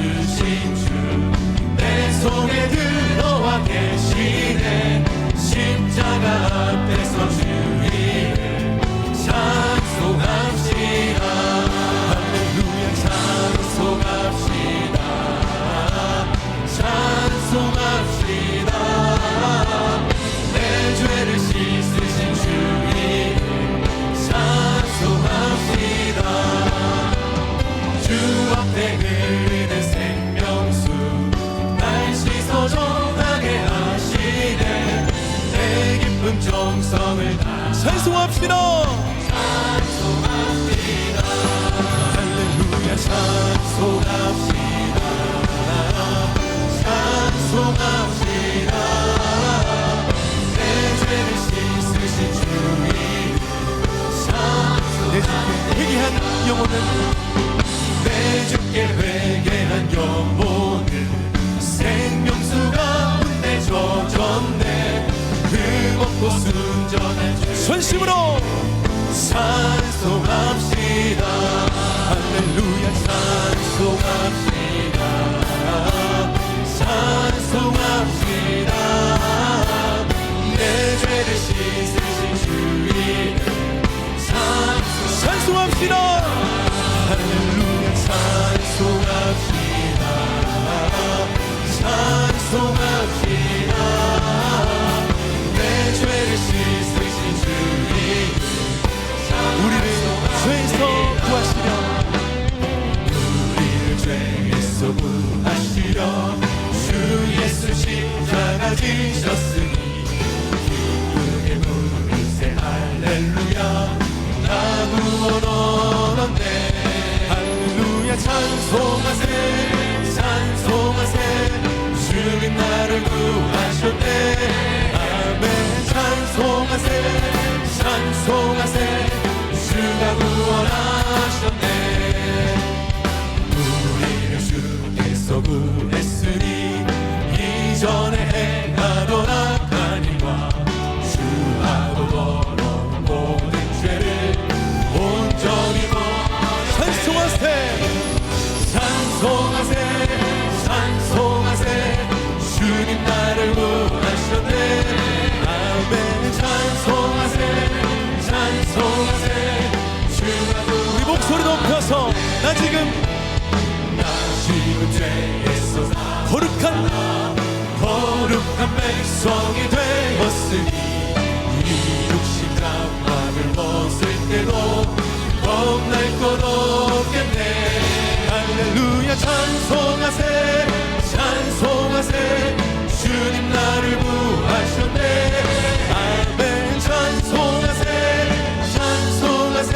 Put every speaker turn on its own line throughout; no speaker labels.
주신 주 내 속에 들어와 계시네. 십자가 앞에서 주 이름 찬송합시다. 할렐루야 찬송합시다. 찬송합시다. 내 죄를 씻으신 주 이름 찬송합시다. 주 앞에 흐르는 생명수 날 씻어 정하게 하시네. 내 기쁨 정성을 다
찬송합시다.
찬송합시다. 할렐루야 찬송합시다. 찬송합시다. 내 죄를 씻으신 주 이름
내 주께 회개한 영혼은
내 주께 회개한 영혼은 생명수 가운데 젖었네. 흠없고 순전한 주
전심으로
찬송합시다. 할렐루야 찬송합시다. 찬송합시다. 내 죄를 씻으신 주 이름
찬송합시다.
할렐루야 찬송합시다. 찬송합시다. 내 죄를 씻으신 주 이름
우리를 죄에서 구하시려
우리를 죄에서 구하시려 주 예수 십자가 지셨으니 기쁘게 부르세 할렐루야. 나 구원 얻었네. 할렐루야 찬송하세 찬송하세. 주님 나를 구하셨네. 아멘 찬송하세 찬송하세. 주가 구원하셨네. 우리를 주께서 구했으니 이전에 행하던 악한 일과 주하고 더러운 모든 죄를 온전히
찬송하세.
찬송하세 찬송하세. 주님 나를 구하셨네. 아멘 찬송하세 찬송하세. 주가
우리 목소리 높여서 나 지금
죄에서 거룩한 백성이 되었으니 이 육신 장막을 벗을 때도 겁날 것 없겠네. 할렐루야 찬송하세 찬송하세. 주님 나를 구하셨네. 아멘 찬송하세 찬송하세.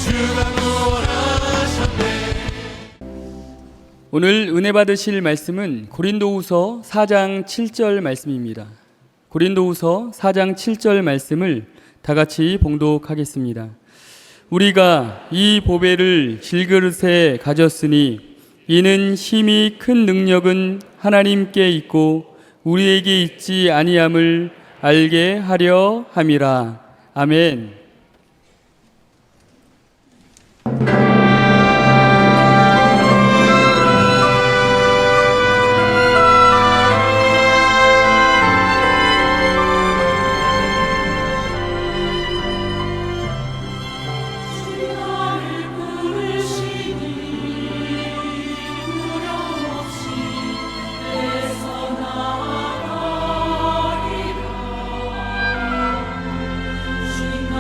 주가 구원하셨네.
오늘 은혜 받으실 말씀은 고린도후서 4장 7절 말씀입니다. 고린도후서 4장 7절 말씀을 다 같이 봉독하겠습니다. 우리가 이 보배를 질그릇에 가졌으니 이는 심히 큰 능력은 하나님께 있고 우리에게 있지 아니함을 알게 하려 함이라. 아멘.
주님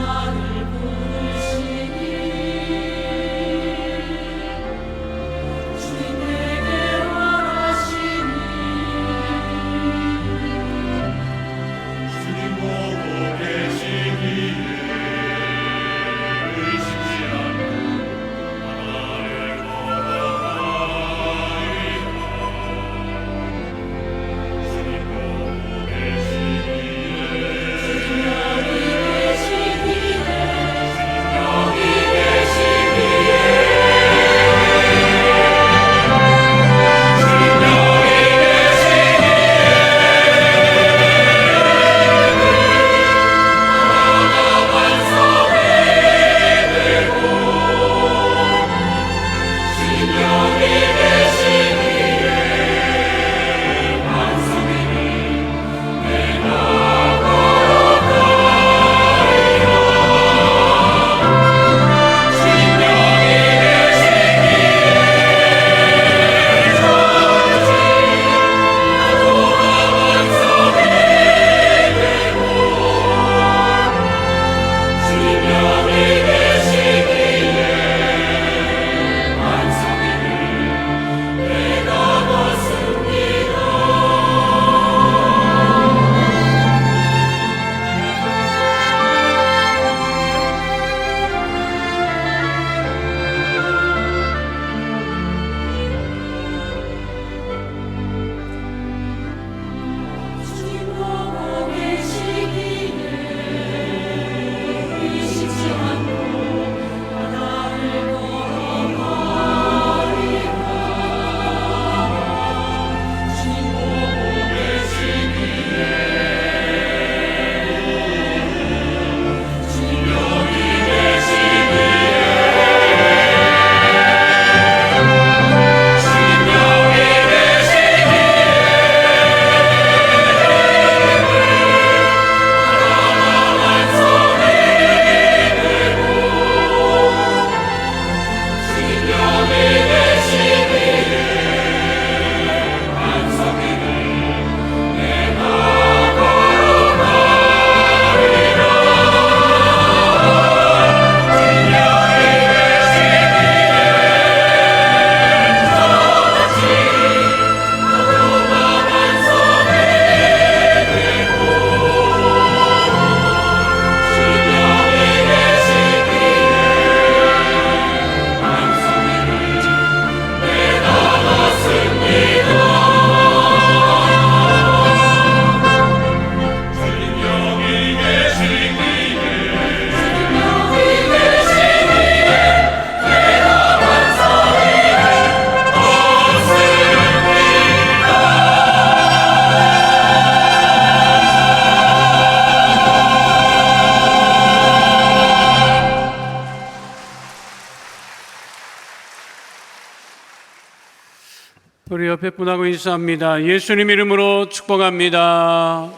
우리 옆에 분하고 인사합니다. 예수님 이름으로 축복합니다.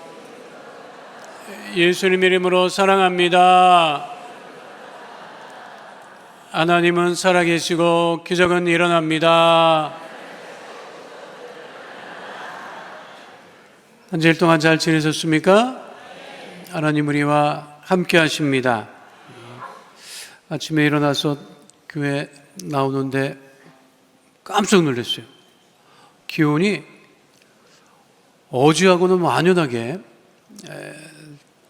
예수님 이름으로 사랑합니다. 하나님은 살아계시고 기적은 일어납니다. 한 주일 동안 잘 지내셨습니까? 하나님 우리와 함께 하십니다. 아침에 일어나서 교회 나오는데 깜짝 놀랐어요. 기온이 어제하고는 완연하게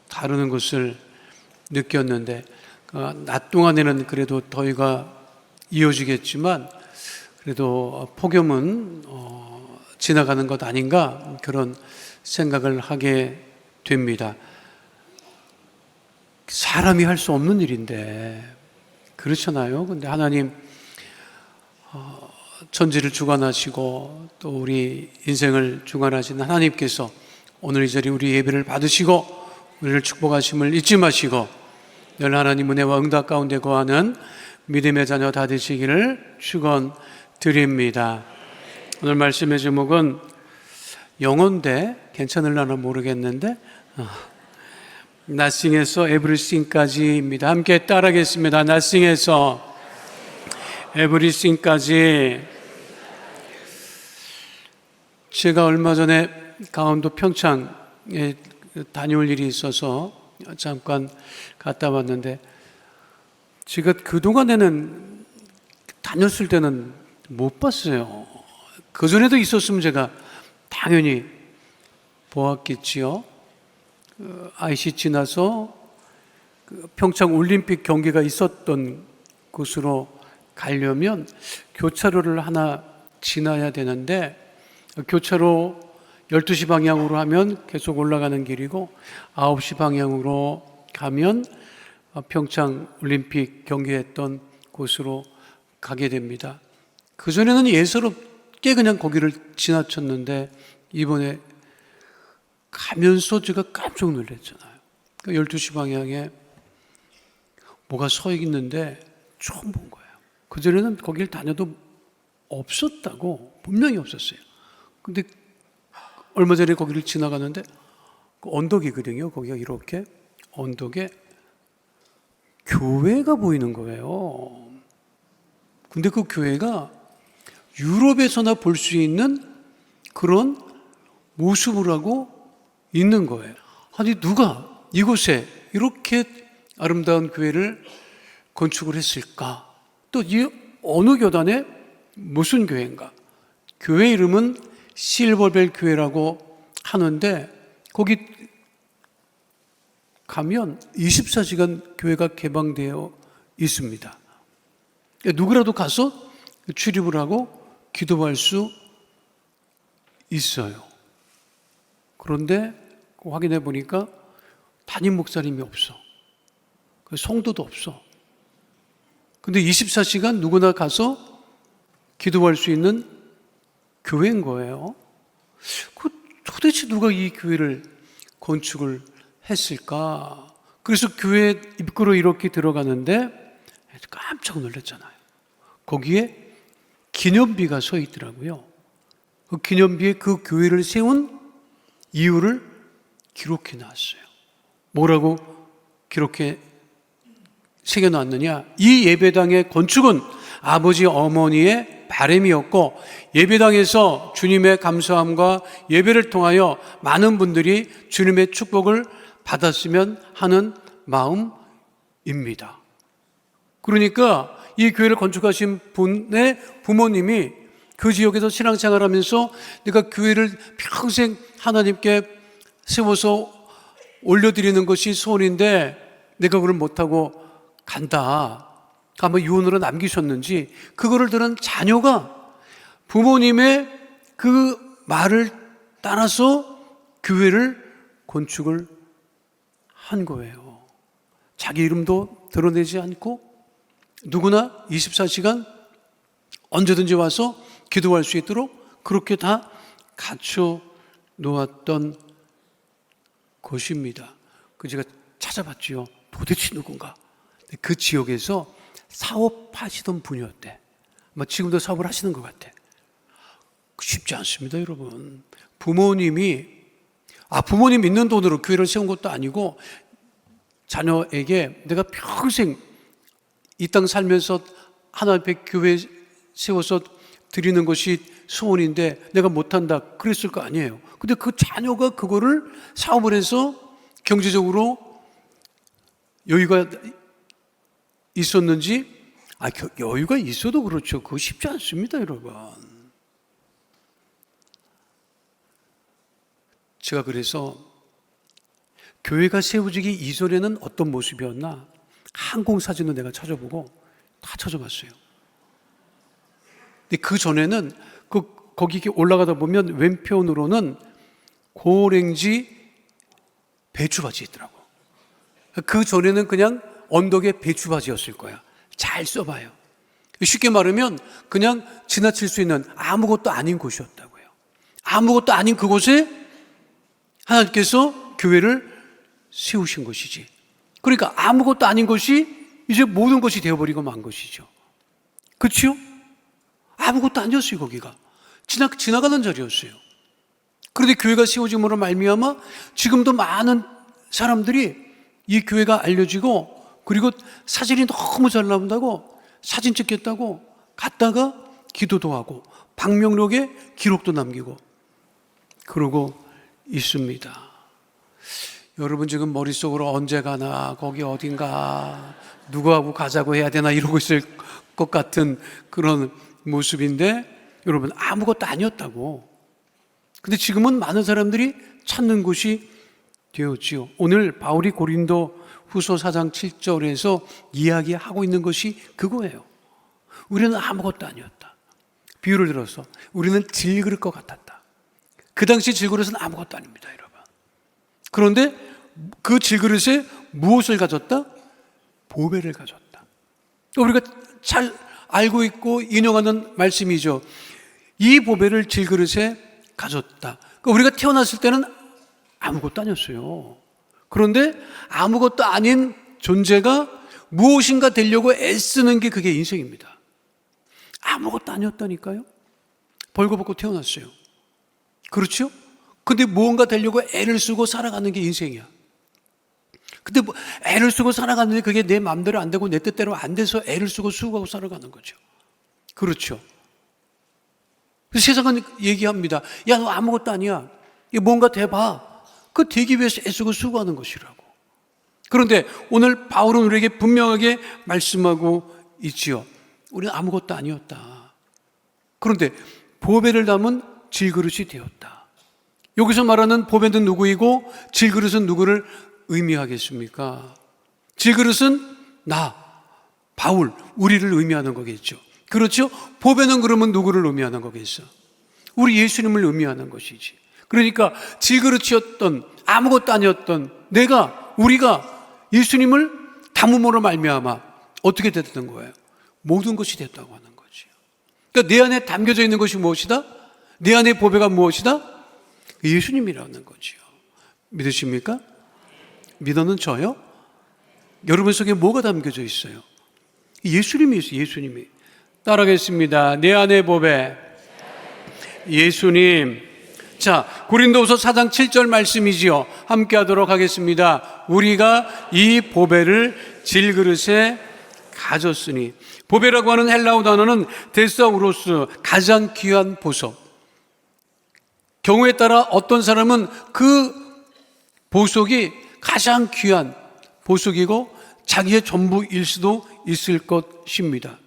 다르는 것을 느꼈는데, 낮 동안에는 그래도 더위가 이어지겠지만 그래도 폭염은 지나가는 것 아닌가, 그런 생각을 하게 됩니다. 사람이 할 수 없는 일인데, 그렇잖아요. 근데 하나님 천지를 주관하시고 또 우리 인생을 주관하신 하나님께서 오늘 이 자리 우리 예배를 받으시고 우리를 축복하심을 잊지 마시고 늘 하나님 은혜와 응답 가운데 거하는 믿음의 자녀 다 되시기를 축원드립니다. 오늘 말씀의 제목은 영어인데 괜찮을려나 모르겠는데 Nothing에서 Everything까지입니다. 함께 따라하겠습니다. Nothing에서 Everything까지. 제가 얼마 전에 강원도 평창에 다녀올 일이 있어서 잠깐 갔다 왔는데, 제가 그동안에는 다녔을 때는 못 봤어요. 그전에도 있었으면 제가 당연히 보았겠지요. IC 지나서 평창 올림픽 경기가 있었던 곳으로 가려면 교차로를 하나 지나야 되는데, 교차로 12시 방향으로 하면 계속 올라가는 길이고 9시 방향으로 가면 평창 올림픽 경기했던 곳으로 가게 됩니다. 그전에는 예사롭게 그냥 거기를 지나쳤는데 이번에 가면서 제가 깜짝 놀랐잖아요. 12시 방향에 뭐가 서 있는데 처음 본 거예요. 그전에는 거길 다녀도 없었다고, 분명히 없었어요. 근데 얼마 전에 거기를 지나가는데 그 언덕이거든요. 거기가 이렇게 언덕에 교회가 보이는 거예요. 근데 그 교회가 유럽에서나 볼 수 있는 그런 모습을 하고 있는 거예요. 아니, 누가 이곳에 이렇게 아름다운 교회를 건축을 했을까? 또 이 어느 교단에 무슨 교회인가? 교회 이름은 실버벨 교회라고 하는데, 거기 가면 24시간 교회가 개방되어 있습니다. 누구라도 가서 출입을 하고 기도할 수 있어요. 그런데 확인해 보니까 담임 목사님이 없어. 성도도 없어. 근데 24시간 누구나 가서 기도할 수 있는 교회인 거예요. 도대체 누가 이 교회를 건축을 했을까? 그래서 교회 입구로 이렇게 들어가는데 깜짝 놀랐잖아요. 거기에 기념비가 서 있더라고요. 그 기념비에 그 교회를 세운 이유를 기록해 놨어요. 뭐라고 기록해 새겨놨느냐? 이 예배당의 건축은 아버지 어머니의 바람이었고, 예배당에서 주님의 감사함과 예배를 통하여 많은 분들이 주님의 축복을 받았으면 하는 마음입니다. 그러니까 이 교회를 건축하신 분의 부모님이 그 지역에서 신앙생활하면서 내가 교회를 평생 하나님께 세워서 올려드리는 것이 소원인데 내가 그걸 못하고 간다. 아마 유언으로 남기셨는지 그거를 들은 자녀가 부모님의 그 말을 따라서 교회를 건축을 한 거예요. 자기 이름도 드러내지 않고 누구나 24시간 언제든지 와서 기도할 수 있도록 그렇게 다 갖춰 놓았던 곳입니다. 그 제가 찾아봤지요. 도대체 누군가? 그 지역에서 사업하시던 분이었대. 지금도 사업을 하시는 것 같아. 쉽지 않습니다, 여러분. 부모님 있는 돈으로 교회를 세운 것도 아니고 자녀에게 내가 평생 이 땅 살면서 하나님 앞에 교회 세워서 드리는 것이 소원인데 내가 못한다 그랬을 거 아니에요. 근데 그 자녀가 그거를 사업을 해서 경제적으로 여유가 있었는지, 여유가 있어도 그렇죠. 그거 쉽지 않습니다, 여러분. 제가 그래서 교회가 세워지기 이전에는 어떤 모습이었나 항공사진도 내가 찾아보고 다 찾아봤어요. 근데 그 전에는 거기 올라가다 보면 왼편으로는 고랭지 배추밭이 있더라고. 그 전에는 그냥 언덕에 배추밭이었을 거야. 잘 써봐요. 쉽게 말하면 그냥 지나칠 수 있는 아무것도 아닌 곳이었다고요. 아무것도 아닌 그곳에 하나님께서 교회를 세우신 것이지. 그러니까 아무것도 아닌 것이 이제 모든 것이 되어버리고 만 것이죠. 그렇죠? 아무것도 아니었어요. 거기가 지나가는 자리였어요. 그런데 교회가 세워짐으로 말미암아 지금도 많은 사람들이 이 교회가 알려지고, 그리고 사진이 너무 잘 나온다고 사진 찍겠다고 갔다가 기도도 하고 방명록에 기록도 남기고 그러고 있습니다. 여러분 지금 머릿속으로 언제 가나, 거기 어딘가, 누구하고 가자고 해야 되나 이러고 있을 것 같은 그런 모습인데, 여러분 아무것도 아니었다고. 근데 지금은 많은 사람들이 찾는 곳이 되었지요. 오늘 바울이 고린도 후서 4장 7절에서 이야기하고 있는 것이 그거예요. 우리는 아무것도 아니었다. 비유를 들어서 우리는 질그릇 것 같았다. 그 당시 질그릇은 아무것도 아닙니다, 여러분. 그런데 그 질그릇에 무엇을 가졌다? 보배를 가졌다. 또 우리가 잘 알고 있고 인용하는 말씀이죠. 이 보배를 질그릇에 가졌다. 그러니까 우리가 태어났을 때는 아무것도 아니었어요. 그런데 아무것도 아닌 존재가 무엇인가 되려고 애쓰는 게 그게 인생입니다. 아무것도 아니었다니까요. 벌거벗고 태어났어요. 그렇죠? 근데 무언가 되려고 애를 쓰고 살아가는 게 인생이야. 근데 애를 쓰고 살아가는데 그게 내 마음대로 안 되고 내 뜻대로 안 돼서 애를 쓰고 수고하고 살아가는 거죠. 그렇죠? 세상은 얘기합니다. 야, 너 아무것도 아니야. 뭔가 돼봐. 그 되기 위해서 애쓰고 수고하는 것이라고. 그런데 오늘 바울은 우리에게 분명하게 말씀하고 있지요. 우리는 아무것도 아니었다. 그런데 보배를 담은 질그릇이 되었다. 여기서 말하는 보배는 누구이고 질그릇은 누구를 의미하겠습니까? 질그릇은 나, 바울, 우리를 의미하는 거겠죠. 그렇죠? 보배는 그러면 누구를 의미하는 거겠어? 우리 예수님을 의미하는 것이지. 그러니까 질그릇이었던, 아무것도 아니었던 우리가 예수님을 담음으로 말미암아 어떻게 됐던 거예요? 모든 것이 됐다고 하는 거죠. 그러니까 내 안에 담겨져 있는 것이 무엇이다? 내 안에 보배가 무엇이다? 예수님이라는 거죠. 믿으십니까? 믿어는 저요? 여러분 속에 뭐가 담겨져 있어요? 예수님이 있어요. 예수님이. 따라하겠습니다. 내 안에 보배, 예수님. 자, 고린도후서 4장 7절 말씀이지요. 함께 하도록 하겠습니다. 우리가 이 보배를 질그릇에 가졌으니. 보배라고 하는 헬라어 단어는 데사우로스, 가장 귀한 보석. 경우에 따라 어떤 사람은 그 보석이 가장 귀한 보석이고 자기의 전부일 수도 있을 것입니다.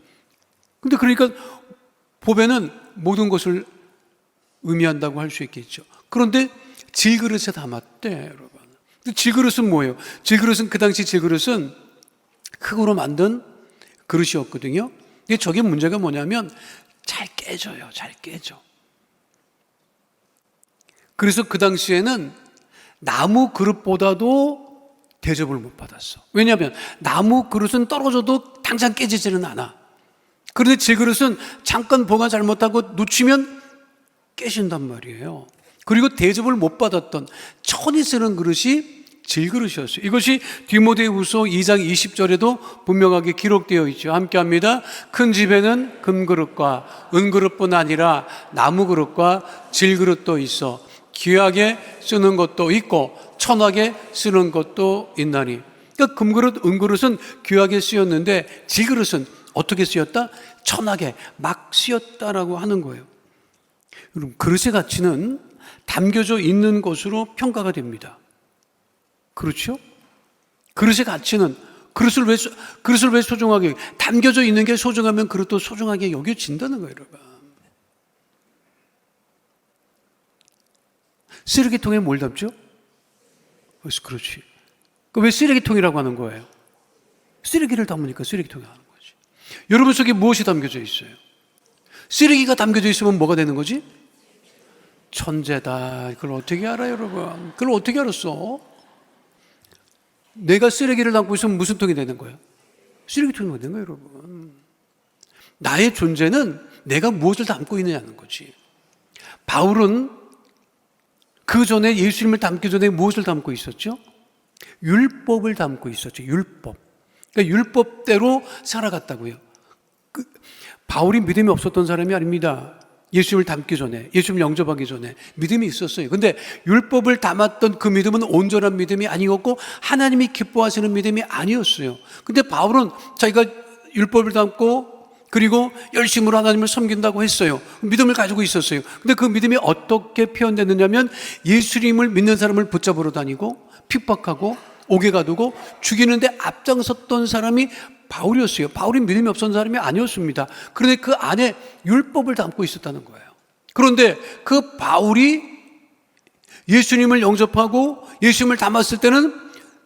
근데 그러니까 보배는 모든 것을 의미한다고 할 수 있겠죠. 그런데 질그릇에 담았대, 여러분. 질그릇은 뭐예요? 질그릇은, 그 당시 질그릇은 흙으로 만든 그릇이었거든요. 근데 저게 문제가 뭐냐면 잘 깨져요. 잘 깨져. 그래서 그 당시에는 나무 그릇보다도 대접을 못 받았어. 왜냐하면 나무 그릇은 떨어져도 당장 깨지지는 않아. 그런데 질그릇은 잠깐 보관 잘못하고 놓치면 깨진단 말이에요. 그리고 대접을 못 받았던 천이 쓰는 그릇이 질그릇이었어요. 이것이 디모데후서 2장 20절에도 분명하게 기록되어 있죠. 함께 합니다. 큰 집에는 금그릇과 은그릇뿐 아니라 나무그릇과 질그릇도 있어 귀하게 쓰는 것도 있고 천하게 쓰는 것도 있나니. 그러니까 금그릇, 은그릇은 귀하게 쓰였는데 질그릇은 어떻게 쓰였다? 천하게 막 쓰였다라고 하는 거예요. 여러분, 그릇의 가치는 담겨져 있는 것으로 평가가 됩니다. 그렇죠? 그릇의 가치는 그릇을 왜 소중하게, 담겨져 있는 게 소중하면 그릇도 소중하게 여겨진다는 거예요, 여러분. 쓰레기통에 뭘 담죠? 그래서 그렇지. 왜 쓰레기통이라고 하는 거예요? 쓰레기를 담으니까 쓰레기통이 하는 거지. 여러분 속에 무엇이 담겨져 있어요? 쓰레기가 담겨져 있으면 뭐가 되는 거지? 천재다. 그걸 어떻게 알아요, 여러분? 그걸 어떻게 알았어? 내가 쓰레기를 담고 있으면 무슨 통이 되는 거예요? 쓰레기통이 되는 거예요, 여러분. 나의 존재는 내가 무엇을 담고 있느냐는 거지. 바울은 그 전에 예수님을 담기 전에 무엇을 담고 있었죠? 율법을 담고 있었죠. 율법. 그러니까 율법대로 살아갔다고요. 바울이 믿음이 없었던 사람이 아닙니다. 예수님을 담기 전에, 예수님을 영접하기 전에 믿음이 있었어요. 근데 율법을 담았던 그 믿음은 온전한 믿음이 아니었고 하나님이 기뻐하시는 믿음이 아니었어요. 근데 바울은 자기가 율법을 담고 그리고 열심으로 하나님을 섬긴다고 했어요. 믿음을 가지고 있었어요. 근데 그 믿음이 어떻게 표현됐느냐면 예수님을 믿는 사람을 붙잡으러 다니고 핍박하고 옥에 가두고 죽이는데 앞장섰던 사람이 바울이었어요. 바울이 믿음이 없었던 사람이 아니었습니다. 그런데 그 안에 율법을 담고 있었다는 거예요. 그런데 그 바울이 예수님을 영접하고 예수님을 담았을 때는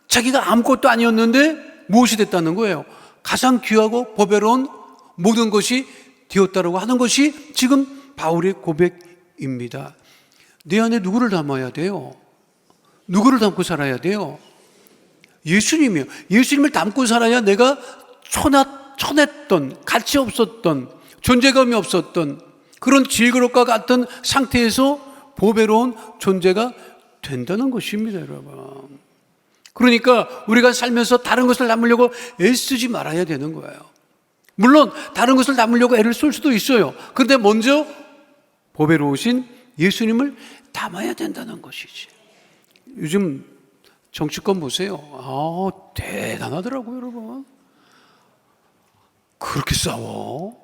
자기가 아무것도 아니었는데 무엇이 됐다는 거예요? 가장 귀하고 보배로운 모든 것이 되었다라고 하는 것이 지금 바울의 고백입니다. 내 안에 누구를 담아야 돼요? 누구를 담고 살아야 돼요? 예수님이요. 예수님을 담고 살아야 내가 천했던, 가치 없었던, 존재감이 없었던 그런 질그릇과 같은 상태에서 보배로운 존재가 된다는 것입니다, 여러분. 그러니까 우리가 살면서 다른 것을 담으려고 애쓰지 말아야 되는 거예요. 물론 다른 것을 담으려고 애를 쓸 수도 있어요. 그런데 먼저 보배로우신 예수님을 담아야 된다는 것이지. 요즘 정치권 보세요. 대단하더라고요, 여러분. 그렇게 싸워.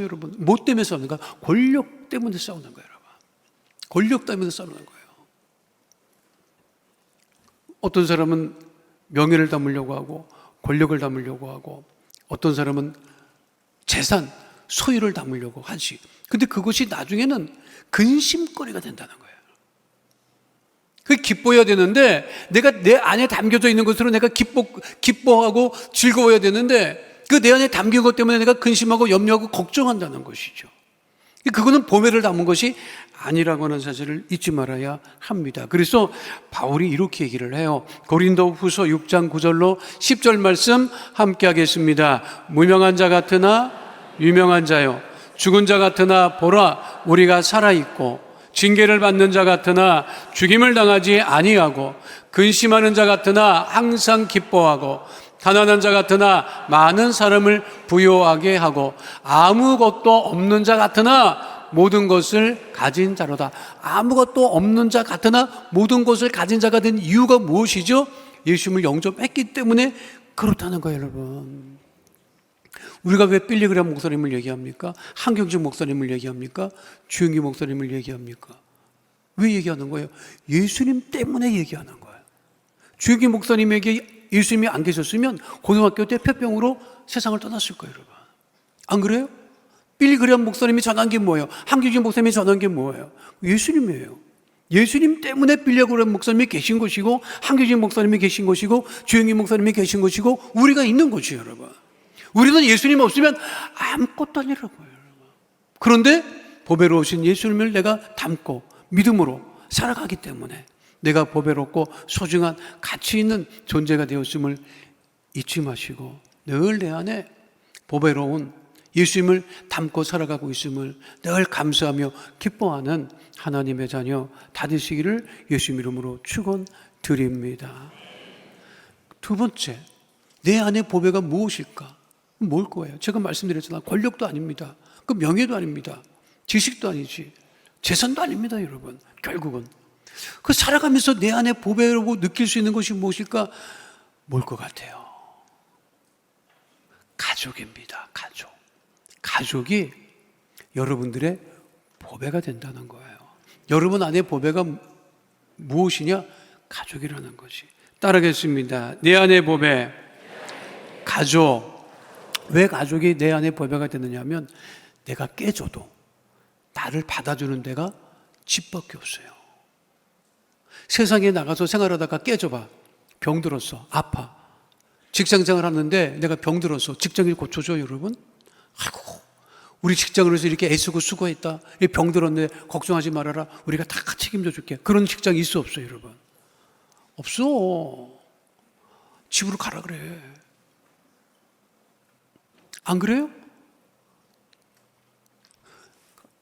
여러분. 뭐 때문에 싸우는가? 권력 때문에 싸우는 거예요, 여러분. 권력 때문에 싸우는 거예요. 어떤 사람은 명예를 담으려고 하고 권력을 담으려고 하고 어떤 사람은 재산, 소유를 담으려고 하지. 근데 그것이 나중에는 근심거리가 된다는 거예요. 그게 기뻐해야 되는데 내가 내 안에 담겨져 있는 것으로 내가 기뻐하고 즐거워야 되는데 그 내 안에 담긴 것 때문에 내가 근심하고 염려하고 걱정한다는 것이죠. 그거는 보배를 담은 것이 아니라고 하는 사실을 잊지 말아야 합니다. 그래서 바울이 이렇게 얘기를 해요. 고린도후서 6장 9절로 10절 말씀 함께 하겠습니다. 무명한 자 같으나 유명한 자요, 죽은 자 같으나 보라 우리가 살아있고, 징계를 받는 자 같으나 죽임을 당하지 아니하고, 근심하는 자 같으나 항상 기뻐하고, 가난한 자 같으나 많은 사람을 부요하게 하고, 아무것도 없는 자 같으나 모든 것을 가진 자로다. 아무것도 없는 자 같으나 모든 것을 가진 자가 된 이유가 무엇이죠? 예수님을 영접했기 때문에 그렇다는 거예요, 여러분. 우리가 왜 빌리그람 목사님을 얘기합니까? 한경직 목사님을 얘기합니까? 주영기 목사님을 얘기합니까? 왜 얘기하는 거예요? 예수님 때문에 얘기하는 거예요. 주영기 목사님에게 예수님이 안 계셨으면 고등학교 때 폐병으로 세상을 떠났을 거예요, 여러분. 안 그래요? 빌리그람 목사님이 전한 게 뭐예요? 한경직 목사님이 전한 게 뭐예요? 예수님이에요. 예수님 때문에 빌리그람 목사님이 계신 것이고, 한경직 목사님이 계신 것이고, 주영기 목사님이 계신 것이고, 우리가 있는 것이에요, 여러분. 우리는 예수님 없으면 아무것도 아니라고요. 그런데 보배로우신 예수님을 내가 담고 믿음으로 살아가기 때문에 내가 보배롭고 소중한 가치 있는 존재가 되었음을 잊지 마시고 늘 내 안에 보배로운 예수님을 닮고 살아가고 있음을 늘 감사하며 기뻐하는 하나님의 자녀 다 되시기를 예수님 이름으로 축원드립니다. 두 번째, 내 안의 보배가 무엇일까? 뭘 거예요? 제가 말씀드렸잖아요. 권력도 아닙니다. 그 명예도 아닙니다. 지식도 아니지. 재산도 아닙니다, 여러분. 결국은 그 살아가면서 내 안에 보배라고 느낄 수 있는 것이 무엇일까? 뭘 것 같아요? 가족입니다. 가족. 가족이 여러분들의 보배가 된다는 거예요. 여러분 안에 보배가 무엇이냐? 가족이라는 것이. 따라하겠습니다. 내 안에 보배. 가족. 왜 가족이 내 안에 보배가 되느냐 하면 내가 깨져도 나를 받아주는 데가 집밖에 없어요. 세상에 나가서 생활하다가 깨져봐. 병들었어. 아파. 직장생활 하는데 내가 병들었어. 직장일 고쳐줘, 여러분? 아이고, 우리 직장으로서 이렇게 애쓰고 수고했다. 병들었네. 걱정하지 말아라. 우리가 다 책임져 줄게. 그런 직장 있어, 없어, 여러분? 없어. 집으로 가라 그래. 안 그래요?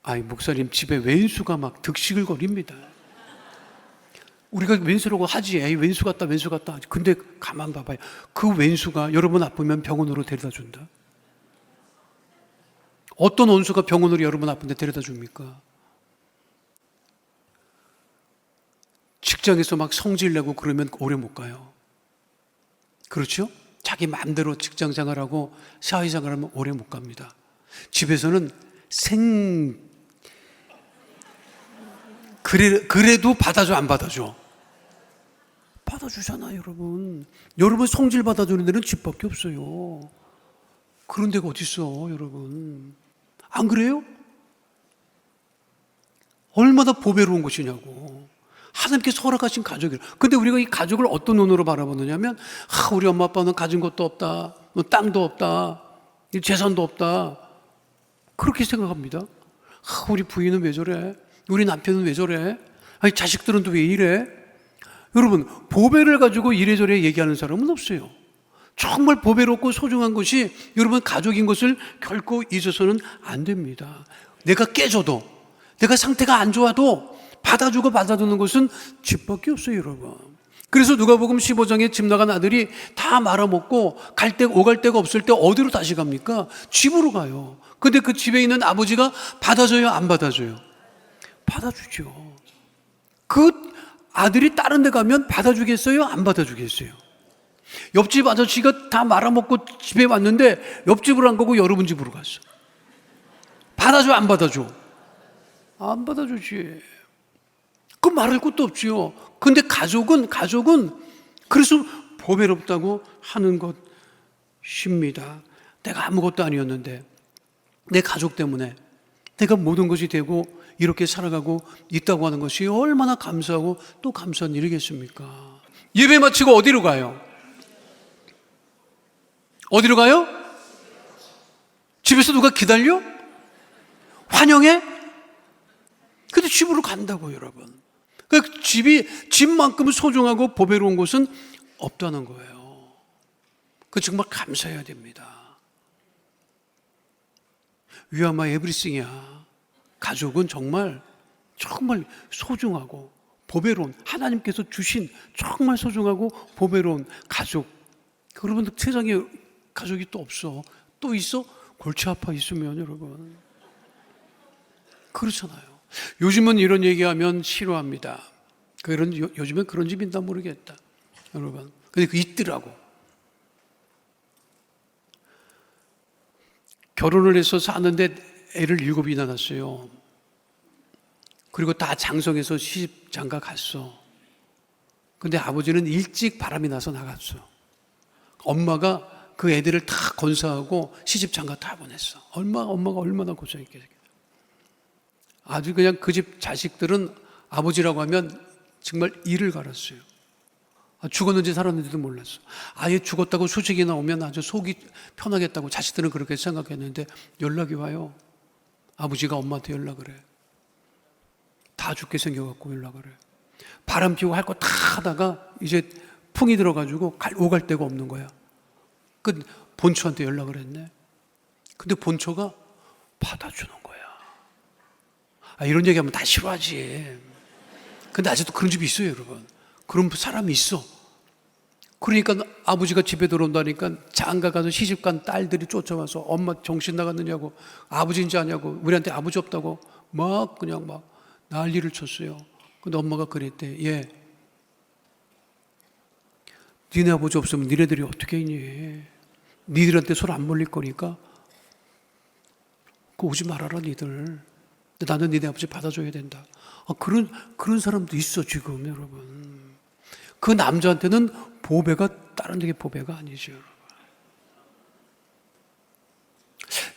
아이, 목사님 집에 왼수가 막 득식을 거립니다. 우리가 왼수라고 하지. 에이, 왼수 같다, 왼수 같다. 근데 가만 봐봐요. 그 왼수가 여러분 아프면 병원으로 데려다 준다. 어떤 원수가 병원으로 여러분 아픈데 데려다 줍니까? 직장에서 막 성질내고 그러면 오래 못 가요. 그렇죠? 자기 마음대로 직장 생활하고 사회생활하면 오래 못 갑니다. 집에서는 그래도 받아줘, 안 받아줘? 받아주잖아, 여러분. 여러분 성질 받아주는 데는 집밖에 없어요. 그런 데가 어딨어, 여러분. 안 그래요? 얼마나 보배로운 것이냐고. 하나님께서 허락하신 가족이에요. 근데 우리가 이 가족을 어떤 눈으로 바라보느냐면, 우리 엄마 아빠는 가진 것도 없다, 땅도 없다, 재산도 없다, 그렇게 생각합니다. 우리 부인은 왜 저래? 우리 남편은 왜 저래? 아니, 자식들은 또 왜 이래? 여러분, 보배를 가지고 이래저래 얘기하는 사람은 없어요. 정말 보배롭고 소중한 것이 여러분 가족인 것을 결코 잊어서는 안 됩니다. 내가 깨져도, 내가 상태가 안 좋아도 받아주고 받아주는 것은 집밖에 없어요, 여러분. 그래서 누가복음 15장에 집 나간 아들이 다 말아먹고 오갈 데가 없을 때 어디로 다시 갑니까? 집으로 가요. 근데 그 집에 있는 아버지가 받아줘요, 안 받아줘요? 받아주죠. 그 아들이 다른 데 가면 받아주겠어요, 안 받아주겠어요? 옆집 아저씨가 다 말아먹고 집에 왔는데 옆집으로 안 가고 여러분 집으로 갔어. 받아줘, 안 받아줘? 안 받아주지. 그 말할 것도 없지요. 근데 가족은 그래서 보배롭다고 하는 것입니다. 내가 아무것도 아니었는데 내 가족 때문에 내가 모든 것이 되고 이렇게 살아가고 있다고 하는 것이 얼마나 감사하고 또 감사한 일이겠습니까? 예배 마치고 어디로 가요? 어디로 가요? 집에서 누가 기다려? 환영해? 근데 집으로 간다고, 여러분. 그 집만큼 소중하고 보배로운 곳은 없다는 거예요. 그 정말 감사해야 됩니다. We are my everything이야. 가족은 정말 소중하고 보배로운, 하나님께서 주신 정말 소중하고 보배로운 가족. 여러분, 세상에 가족이 또 없어. 또 있어? 골치 아파 있으면, 여러분. 그렇잖아요. 요즘은 이런 얘기하면 싫어합니다. 요즘엔 그런 집 있나 모르겠다, 여러분. 근데 그 있더라고. 결혼을 해서 사는데 애를 7이나 낳았어요. 그리고 다 장성해서 시집 장가 갔어. 근데 아버지는 일찍 바람이 나서 나갔어. 엄마가 그 애들을 다 건사하고 시집 장가 다 보냈어. 엄마가 얼마나 고생했겠어요. 아주 그냥 그 집 자식들은 아버지라고 하면 정말 이를 갈았어요. 죽었는지 살았는지도 몰랐어. 아예 죽었다고 소식이 나오면 아주 속이 편하겠다고 자식들은 그렇게 생각했는데 연락이 와요. 아버지가 엄마한테 연락을 해. 다 죽게 생겨갖고 연락을 해. 바람 피우고 할 거 다 하다가 이제 풍이 들어가지고 오갈 데가 없는 거야. 그 본처한테 연락을 했네. 근데 본처가 받아주는 거야. 이런 얘기하면 다 싫어하지. 근데 아직도 그런 집이 있어요, 여러분. 그런 사람이 있어. 그러니까 아버지가 집에 들어온다니까 장가 가서 시집간 딸들이 쫓아와서 엄마 정신 나갔느냐고, 아버지인지 아냐고, 우리한테 아버지 없다고 막 그냥 막 난리를 쳤어요. 근데 엄마가 그랬대. 얘, 니네 아버지 없으면 니네들이 어떻게 했니? 니들한테 손 안 몰릴 거니까 그 오지 말아라 니들. 근데 나는 니네 아버지 받아줘야 된다. 그런 사람도 있어 지금 여러분. 그 남자한테는 보배가 다른 데게 보배가 아니죠, 여러분.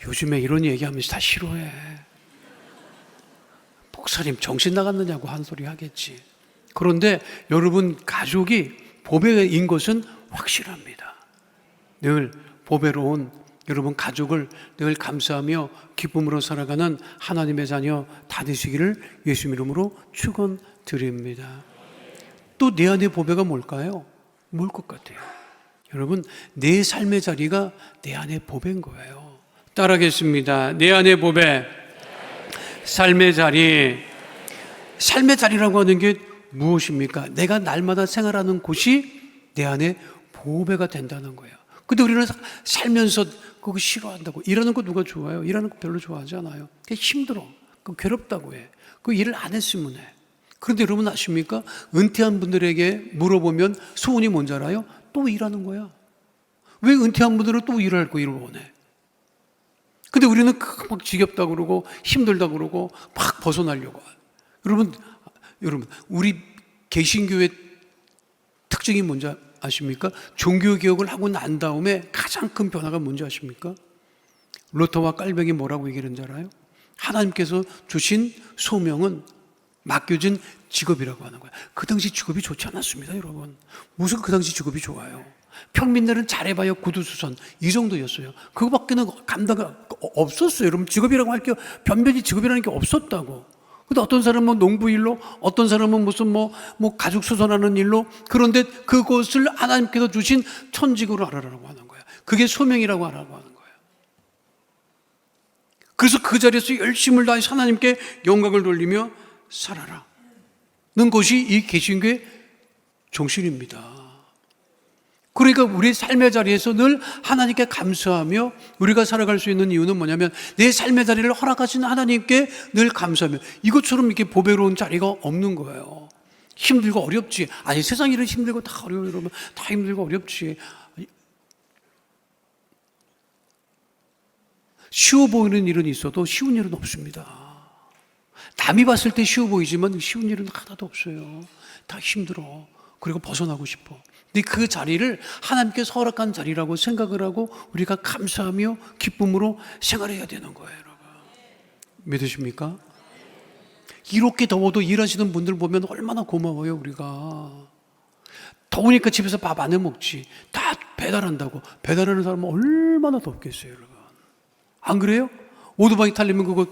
요즘에 이런 얘기하면서 다 싫어해. 목사님 정신 나갔느냐고 한 소리 하겠지. 그런데 여러분 가족이 보배인 것은 확실합니다. 늘 보배로운 여러분 가족을 늘 감사하며 기쁨으로 살아가는 하나님의 자녀 다 되시기를 예수 이름으로 축원드립니다. 또 내 안의 보배가 뭘까요? 뭘 것 같아요? 여러분, 내 삶의 자리가 내 안의 보배인 거예요. 따라하겠습니다. 내 안의 보배, 삶의 자리. 삶의 자리라고 하는 게 무엇입니까? 내가 날마다 생활하는 곳이 내 안에 보배가 된다는 거예요. 근데 우리는 살면서 그거 싫어한다고. 일하는 거 누가 좋아해요? 일하는 거 별로 좋아하지 않아요. 그게 힘들어. 그 괴롭다고 해. 그 일을 안 했으면 해. 그런데 여러분 아십니까? 은퇴한 분들에게 물어보면 소원이 뭔지 알아요? 또 일하는 거야. 왜 은퇴한 분들은 또 일을 할 거 일을 원해? 근데 우리는 막 지겹다고 그러고 힘들다고 그러고 막 벗어나려고. 여러분, 우리 개신교의 특징이 뭔지 아십니까? 종교개혁을 하고 난 다음에 가장 큰 변화가 뭔지 아십니까? 루터와 깔뱅이 뭐라고 얘기하는지 알아요? 하나님께서 주신 소명은 맡겨진 직업이라고 하는 거예요. 그 당시 직업이 좋지 않았습니다, 여러분. 무슨 그 당시 직업이 좋아요? 평민들은 잘해봐야 구두수선 이 정도였어요. 그거밖에는 감당이 없었어요. 여러분, 직업이라고 할 게 변변히 직업이라는 게 없었다고. 근데 어떤 사람은 농부일로, 어떤 사람은 무슨 가죽 수선하는 일로. 그런데 그것을 하나님께서 주신 천직으로 하라고 하는 거예요. 그게 소명이라고 하라고 하는 거예요. 그래서 그 자리에서 열심을 다해 하나님께 영광을 돌리며 살아라 는 것이 이 개신교의 정신입니다. 그러니까 우리 삶의 자리에서 늘 하나님께 감사하며 우리가 살아갈 수 있는 이유는 뭐냐면 내 삶의 자리를 허락하신 하나님께 늘 감사하며, 이것처럼 이렇게 보배로운 자리가 없는 거예요. 힘들고 어렵지. 아니, 세상 일은 힘들고 다 어려워요, 여러분. 다 힘들고 어렵지. 쉬워 보이는 일은 있어도 쉬운 일은 없습니다. 남이 봤을 때 쉬워 보이지만 쉬운 일은 하나도 없어요. 다 힘들어. 그리고 벗어나고 싶어. 근데 그 자리를 하나님께서 허락한 자리라고 생각을 하고 우리가 감사하며 기쁨으로 생활해야 되는 거예요, 여러분. 믿으십니까? 이렇게 더워도 일하시는 분들 보면 얼마나 고마워요, 우리가. 더우니까 집에서 밥 안 해 먹지. 다 배달한다고. 배달하는 사람은 얼마나 덥겠어요, 여러분. 안 그래요? 오토바이 타려면 그거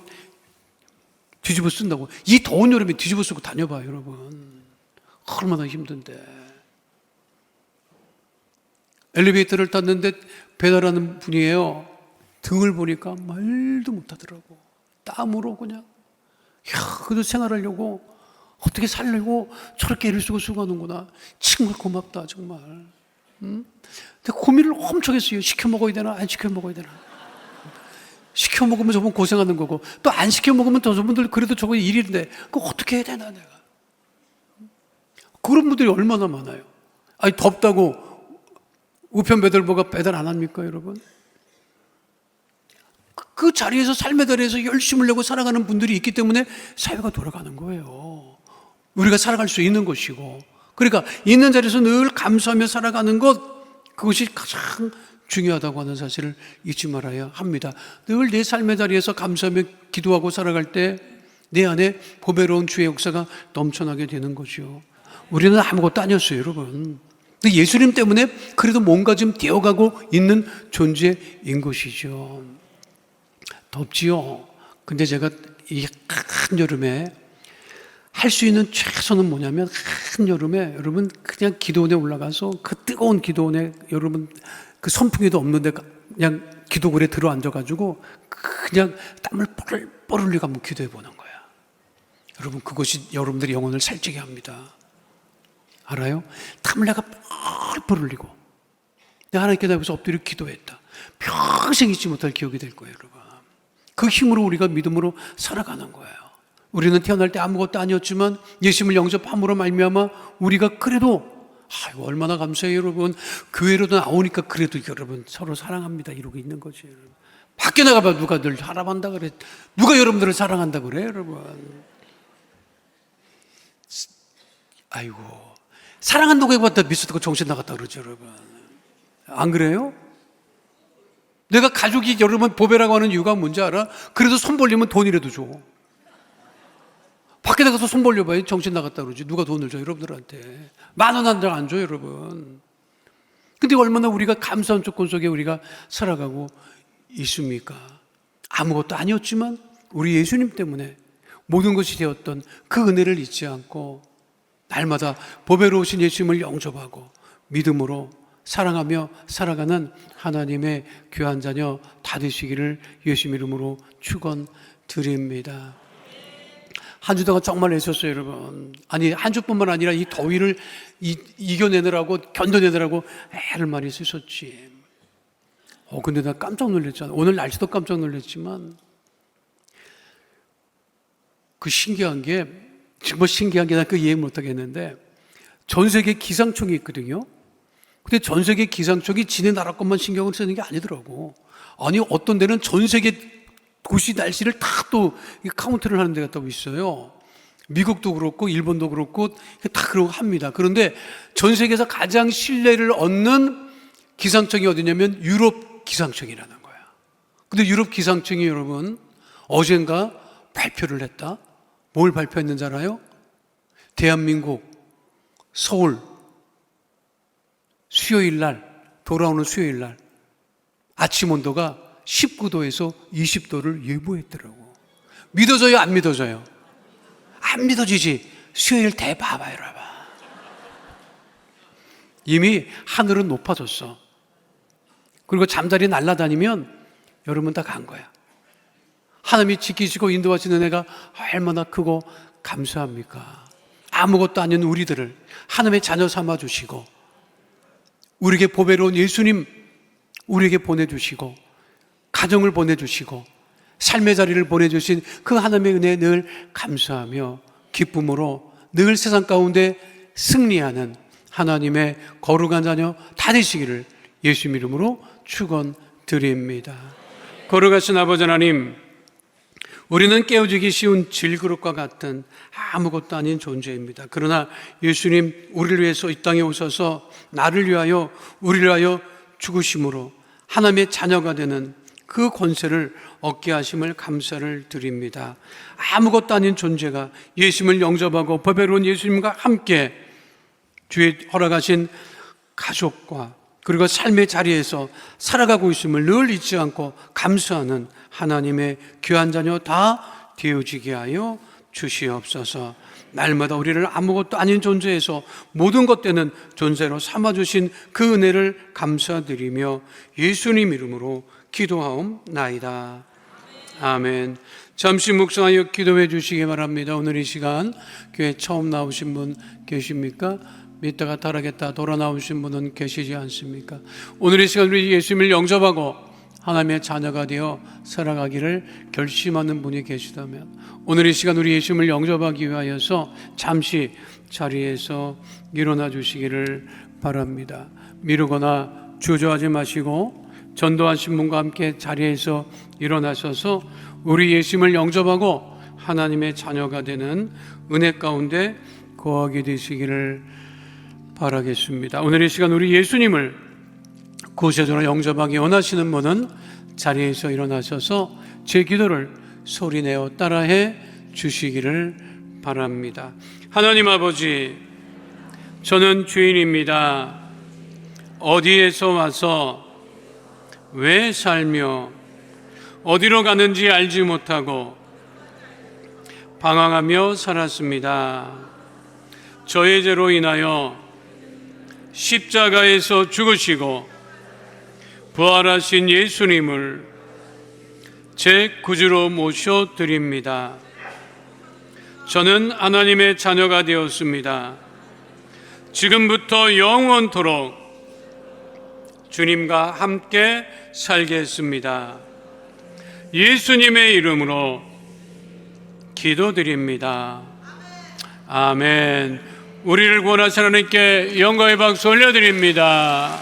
뒤집어 쓴다고. 이 더운 여름에 뒤집어 쓰고 다녀봐요, 여러분. 얼마나 힘든데. 엘리베이터를 탔는데 배달하는 분이에요. 등을 보니까 말도 못하더라고. 땀으로 그냥. 그래도 생활하려고 어떻게 살려고 저렇게 애를 쓰고 수고하는구나. 정말 고맙다, 정말. 근데 고민을 엄청 했어요. 시켜 먹어야 되나 안 시켜 먹어야 되나. 시켜 먹으면 저분 고생하는 거고, 또 안 시켜 먹으면 또 저분들 그래도 저거 일인데 그거 어떻게 해야 되나 내가. 그런 분들이 얼마나 많아요. 아니, 덥다고 우편 배달부가 배달 안 합니까, 여러분? 그 자리에서, 삶의 자리에서 열심을 내고 살아가는 분들이 있기 때문에 사회가 돌아가는 거예요. 우리가 살아갈 수 있는 것이고. 그러니까 있는 자리에서 늘 감사하며 살아가는 것, 그것이 가장 중요하다고 하는 사실을 잊지 말아야 합니다. 늘 내 삶의 자리에서 감사하며 기도하고 살아갈 때 내 안에 보배로운 주의 역사가 넘쳐나게 되는 거죠. 우리는 아무것도 아니었어요, 여러분. 근데 예수님 때문에 그래도 뭔가 좀 되어가고 있는 존재인 것이죠. 덥지요. 근데 제가 이 한여름에 할 수 있는 최선은 뭐냐면, 한여름에 여러분 그냥 기도원에 올라가서 그 뜨거운 기도원에 여러분 그 선풍기도 없는데 그냥 기도굴에 들어 앉아가지고 그냥 땀을 뻘뻘 흘리고 한번 기도해 보는 거야. 여러분, 그것이 여러분들의 영혼을 살찌게 합니다. 알아요? 땀을 내가 뻘뻘 흘리고 내가 하나님께 나가서 엎드려 기도했다. 평생 잊지 못할 기억이 될 거예요, 여러분. 그 힘으로 우리가 믿음으로 살아가는 거예요. 우리는 태어날 때 아무것도 아니었지만 예수님을 영접함으로 말미암아 우리가 그래도 아이고 얼마나 감사해요, 여러분. 교회로도 나오니까 그래도 여러분 서로 사랑합니다 이러고 있는 거지. 여러분. 밖에 나가봐 누가 늘 사랑한다 그래? 누가 여러분들을 사랑한다 그래, 여러분? 아이고 사랑한다고 해봤다 미스터가 정신 나갔다 그러죠, 여러분. 안 그래요? 내가 가족이 여러분 보배라고 하는 이유가 뭔지 알아? 그래도 손 벌리면 돈이라도 줘. 밖에 나가서 손 벌려봐야 정신 나갔다 그러지. 누가 돈을 줘 여러분들한테. 10,000원 한 장 안 줘, 여러분. 근데 얼마나 우리가 감사한 조건 속에 우리가 살아가고 있습니까? 아무것도 아니었지만 우리 예수님 때문에 모든 것이 되었던 그 은혜를 잊지 않고 날마다 보배로우신 예수님을 영접하고 믿음으로 사랑하며 살아가는 하나님의 귀한 자녀 다 되시기를 예수님 이름으로 축원드립니다. 한 주 동안 정말 애썼어요, 여러분. 아니, 한 주뿐만 아니라 이 더위를 이겨내느라고, 견뎌내느라고 애를 많이 쓰셨지. 근데 나 깜짝 놀랐잖아. 오늘 날씨도 깜짝 놀랐지만, 그 신기한 게, 정말 신기한 게 나 그 이해 못 하겠는데, 전 세계 기상청이 있거든요. 근데 전 세계 기상청이 지네 나라 것만 신경을 쓰는 게 아니더라고. 아니, 어떤 데는 전 세계 도시 날씨를 다 또 카운트를 하는 데가 또 있어요. 미국도 그렇고 일본도 그렇고 다 그러고 합니다. 그런데 전 세계에서 가장 신뢰를 얻는 기상청이 어디냐면 유럽 기상청이라는 거야. 근데 유럽 기상청이 여러분 어젠가 발표를 했다. 뭘 발표했는지 알아요? 대한민국 서울 수요일 날, 돌아오는 수요일 날 아침 온도가 19도에서 20도를 예보했더라고. 믿어져요, 안 믿어져요? 안 믿어지지. 수요일 대봐봐요, 여러분. 이미 하늘은 높아졌어. 그리고 잠자리 날아다니면 여러분 다 간 거야. 하나님이 지키시고 인도하시는 은혜가 얼마나 크고 감사합니까? 아무것도 아닌 우리들을 하나님의 자녀 삼아주시고 우리에게 보배로운 예수님 우리에게 보내주시고 가정을 보내주시고 삶의 자리를 보내주신 그 하나님의 은혜에 늘 감사하며 기쁨으로 늘 세상 가운데 승리하는 하나님의 거룩한 자녀 다 되시기를 예수 이름으로 축원드립니다. 거룩하신 아버지 하나님, 우리는 깨어지기 쉬운 질그릇과 같은 아무것도 아닌 존재입니다. 그러나 예수님 우리를 위해서 이 땅에 오셔서 나를 위하여 우리를 위하여 죽으심으로 하나님의 자녀가 되는 그 권세를 얻게 하심을 감사를 드립니다. 아무것도 아닌 존재가 예수님을 영접하고 보배로운 예수님과 함께 주의 허락하신 가족과 그리고 삶의 자리에서 살아가고 있음을 늘 잊지 않고 감사하는 하나님의 귀한 자녀 다 되어지게 하여 주시옵소서. 날마다 우리를 아무것도 아닌 존재에서 모든 것 되는 존재로 삼아주신 그 은혜를 감사드리며 예수님 이름으로 기도하옵나이다. 아멘. 잠시 묵상하여 기도해 주시기 바랍니다. 오늘 이 시간 교회 처음 나오신 분 계십니까? 믿다가 따르겠다 돌아 나오신 분은 계시지 않습니까? 오늘 이 시간 우리 예수님을 영접하고 하나님의 자녀가 되어 살아가기를 결심하는 분이 계시다면 오늘 이 시간 우리 예수님을 영접하기 위하여서 잠시 자리에서 일어나 주시기를 바랍니다. 미루거나 주저하지 마시고 전도하신 분과 함께 자리에서 일어나셔서 우리 예수님을 영접하고 하나님의 자녀가 되는 은혜 가운데 거하게 되시기를 바라겠습니다. 오늘 이 시간 우리 예수님을 구세주로 영접하기 원하시는 분은 자리에서 일어나셔서 제 기도를 소리내어 따라해 주시기를 바랍니다. 하나님 아버지, 저는 죄인입니다. 어디에서 와서 왜 살며 어디로 가는지 알지 못하고 방황하며 살았습니다. 저의 죄로 인하여 십자가에서 죽으시고 부활하신 예수님을 제 구주로 모셔드립니다. 저는 하나님의 자녀가 되었습니다. 지금부터 영원토록 주님과 함께 살겠습니다. 예수님의 이름으로 기도드립니다. 아멘. 우리를 구원하신 하나님께 영광의 박수 올려드립니다.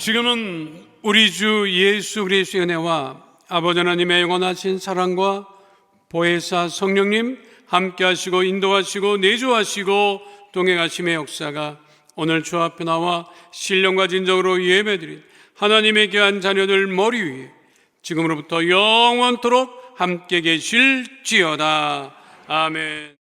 지금은 우리 주 예수 그리스도의 은혜와 아버지 하나님의 영원하신 사랑과 보혜사 성령님 함께 하시고 인도하시고 내주하시고 동행하심의 역사가 오늘 주 앞에 나와 신령과 진정으로 예배드린 하나님의 귀한 자녀들 머리 위에 지금으로부터 영원토록 함께 계실지어다. 아멘.